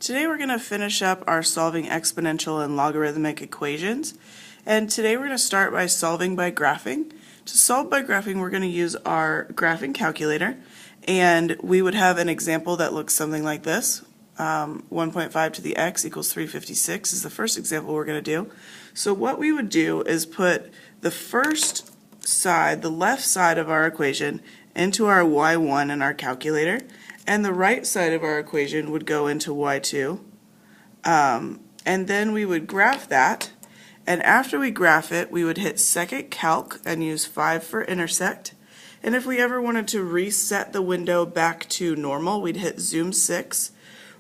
Today we're going to finish up our solving exponential and logarithmic equations. And today we're going to start by solving by graphing. To solve by graphing, we're going to use our graphing calculator. And we would have an example that looks something like this. 1.5 to the x equals 356 is the first example we're going to do. So what we would do is put the first side, the left side of our equation, into our y1 in our calculator. And the right side of our equation would go into y2. And then we would graph that. And after we graph it, we would hit second calc and use 5 for intersect. And if we ever wanted to reset the window back to normal, we'd hit zoom 6.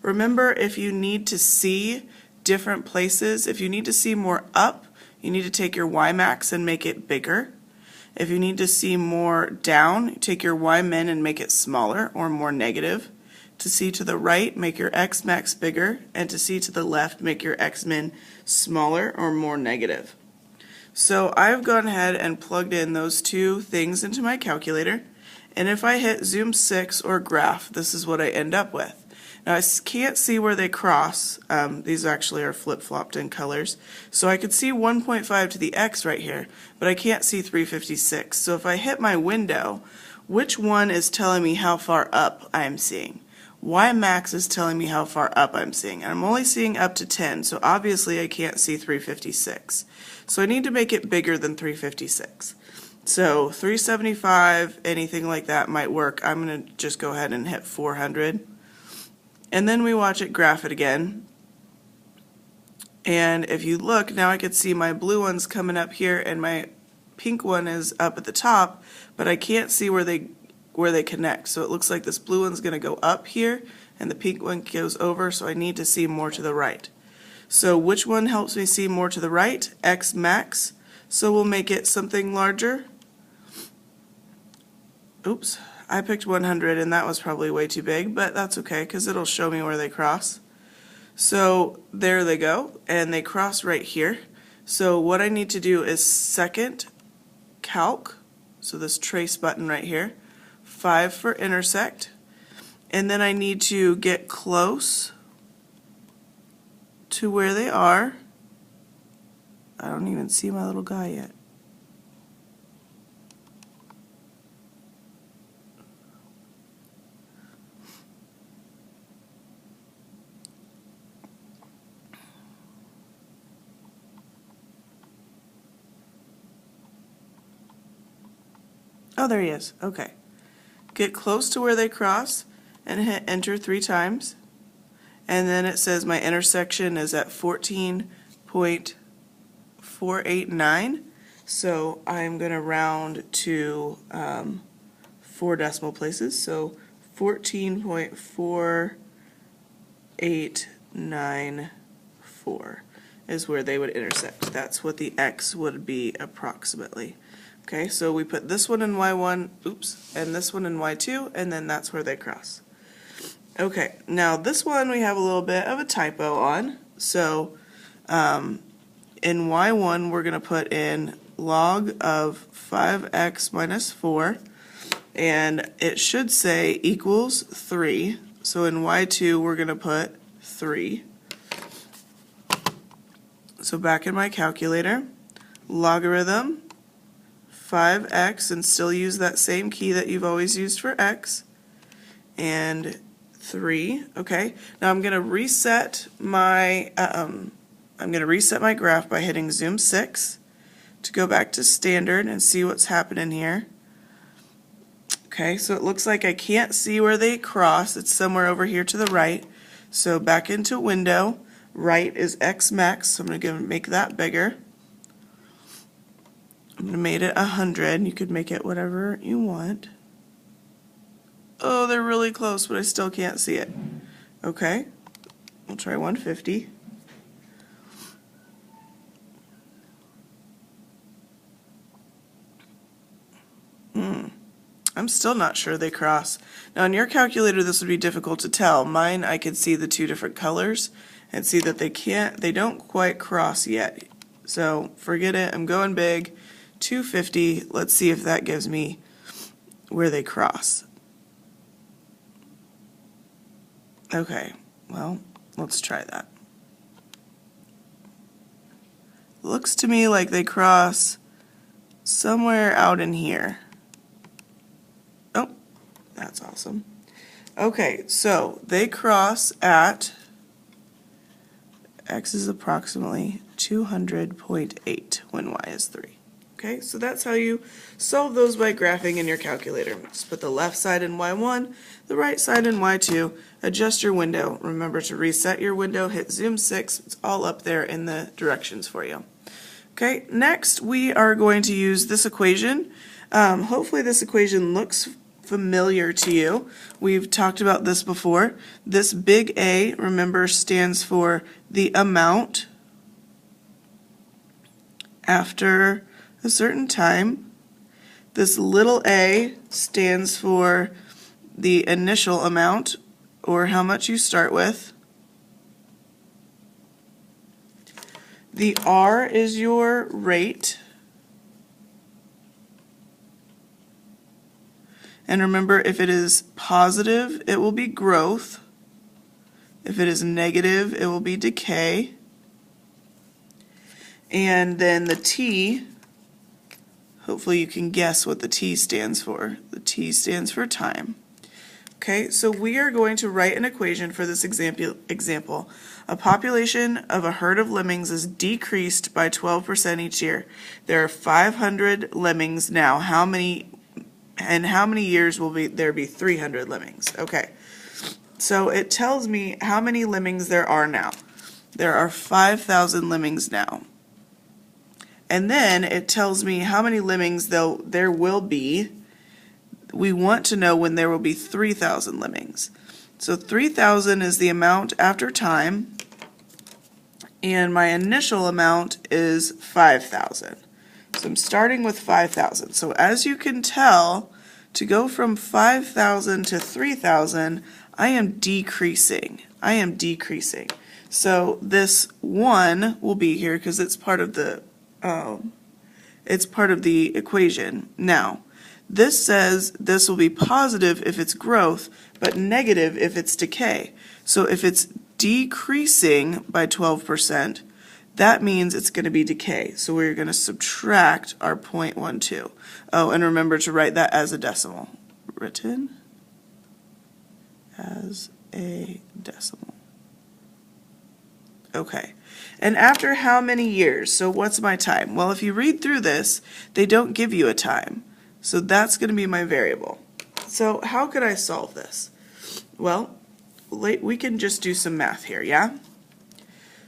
Remember, if you need to see different places, if you need to see more up, you need to take your y max and make it bigger. If you need to see more down, take your y min and make it smaller or more negative. To see to the right, make your x max bigger, and to see to the left, make your x min smaller or more negative. So I've gone ahead and plugged in those two things into my calculator, and if I hit zoom 6 or graph, this is what I end up with. Now I can't see where they cross. These actually are flip-flopped in colors. So I could see 1.5 to the x right here, but I can't see 356. So if I hit my window, which one is telling me how far up I'm seeing? Y max is telling me how far up I'm seeing. And I'm only seeing up to 10, so obviously I can't see 356. So I need to make it bigger than 356. So 375, anything like that might work. I'm going to just go ahead and hit 400. And then we watch it graph it again. And if you look, now I can see my blue one's coming up here and my pink one is up at the top, but I can't see where they connect. So it looks like this blue one's going to go up here and the pink one goes over, so I need to see more to the right. So which one helps me see more to the right? X max. So we'll make it something larger. Oops. I picked 100 and that was probably way too big, but that's okay because it'll show me where they cross. So there they go, and they cross right here. So what I need to do is second calc, so this trace button right here, 5 for intersect, and then I need to get close to where they are. I don't even see my little guy yet. Oh, there he is. Okay. Get close to where they cross and hit enter 3 times. And then it says my intersection is at 14.489. So I'm going to round to 4 decimal places. So 14.4894 is where they would intersect. That's what the x would be approximately. Okay, so we put this one in y1, oops, and this one in y2, and then that's where they cross. Okay, now this one we have a little bit of a typo on. So in y1 we're going to put in log of 5x minus 4, and it should say equals 3. So in y2 we're going to put 3. So back in my calculator, logarithm 5x, and still use that same key that you've always used for x, and 3. Okay, now I'm going to reset my graph by hitting zoom 6 to go back to standard and see what's happening here. Okay, so it looks like I can't see where they cross. It's somewhere over here to the right. So back into window, right is x max, so I'm going to make that bigger. I'm going to make it 100. You could make it whatever you want. Oh, they're really close, but I still can't see it. Okay, we'll try 150. I'm still not sure they cross. Now in your calculator this would be difficult to tell. Mine, I could see the 2 different colors and see that they don't quite cross yet. So forget it, I'm going big. 250, let's see if that gives me where they cross. Okay, well, Let's try that. Looks to me like they cross somewhere out in here. Oh, that's awesome. Okay, so they cross at x is approximately 200.8 when y is 3. Okay, so that's how you solve those by graphing in your calculator. Just put the left side in y1, the right side in y2, adjust your window. Remember to reset your window, hit zoom 6, it's all up there in the directions for you. Okay, next we are going to use this equation. Hopefully this equation looks familiar to you. We've talked about this before. This big A, remember, stands for the amount after a certain time. This little a stands for the initial amount, or how much you start with. The R is your rate. And remember, if it is positive, it will be growth. If it is negative, it will be decay. And then the T, hopefully you can guess what the T stands for. The T stands for time. Okay, so we are going to write an equation for this example. A population of a herd of lemmings is decreased by 12% each year. There are 500 lemmings now. How many years will there be 300 lemmings? Okay, so it tells me how many lemmings there are now. There are 5,000 lemmings now. And then it tells me how many lemmings there will be. We want to know when there will be 3,000 lemmings. So 3,000 is the amount after time, and my initial amount is 5,000. So I'm starting with 5,000. So as you can tell, to go from 5,000 to 3,000, I am decreasing. So this 1 will be here because it's part of the equation. Now, this says this will be positive if it's growth, but negative if it's decay. So if it's decreasing by 12%, that means it's going to be decay. So we're going to subtract our 0.12. Oh, and remember to write that as a decimal. Written as a decimal. Okay. And after how many years? So what's my time? Well, if you read through this, they don't give you a time. So that's going to be my variable. So how could I solve this? Well, we can just do some math here, yeah?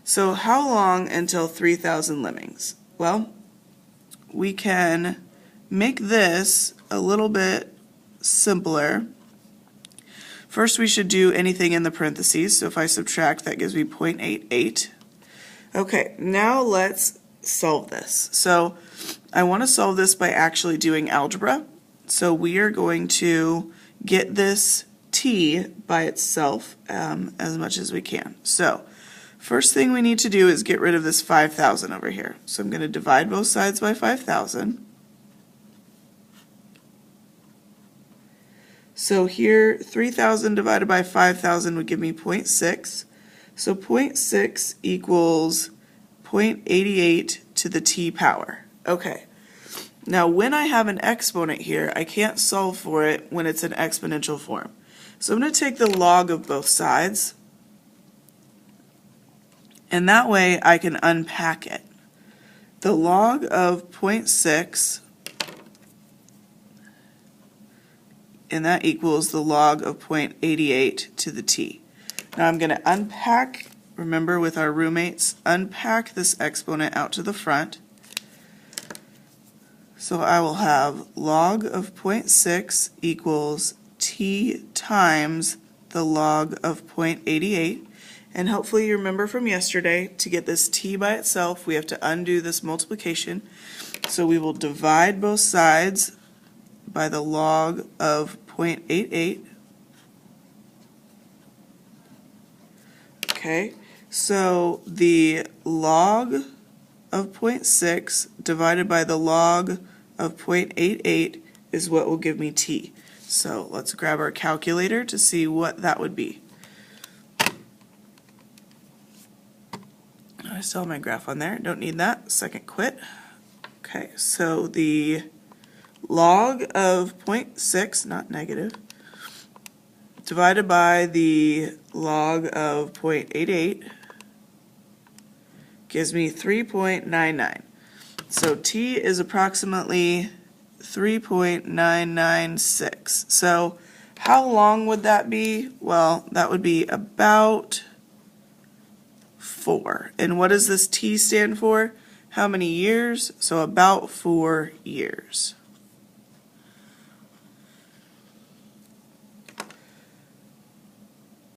So how long until 3,000 lemmings? Well, we can make this a little bit simpler. First, we should do anything in the parentheses. So if I subtract, that gives me 0.88. Okay, now let's solve this. So I want to solve this by actually doing algebra. So we are going to get this t by itself as much as we can. So first thing we need to do is get rid of this 5,000 over here. So I'm going to divide both sides by 5,000. So here, 3,000 divided by 5,000 would give me 0.6. So 0.6 equals 0.88 to the t power. Okay. Now when I have an exponent here, I can't solve for it when it's in exponential form. So I'm going to take the log of both sides, and that way I can unpack it. The log of 0.6, and that equals the log of 0.88 to the t. Now I'm going to unpack, remember with our roommates, unpack this exponent out to the front. So I will have log of 0.6 equals t times the log of 0.88. And hopefully you remember from yesterday, to get this t by itself, we have to undo this multiplication. So we will divide both sides by the log of 0.88. Okay, so the log of 0.6 divided by the log of 0.88 is what will give me t. So let's grab our calculator to see what that would be. I still have my graph on there. Don't need that. Second quit. Okay, so the log of 0.6, not negative, divided by the log of 0.88 gives me 3.99. So t is approximately 3.996. So how long would that be? Well, that would be about 4. And what does this t stand for? How many years? So about 4 years.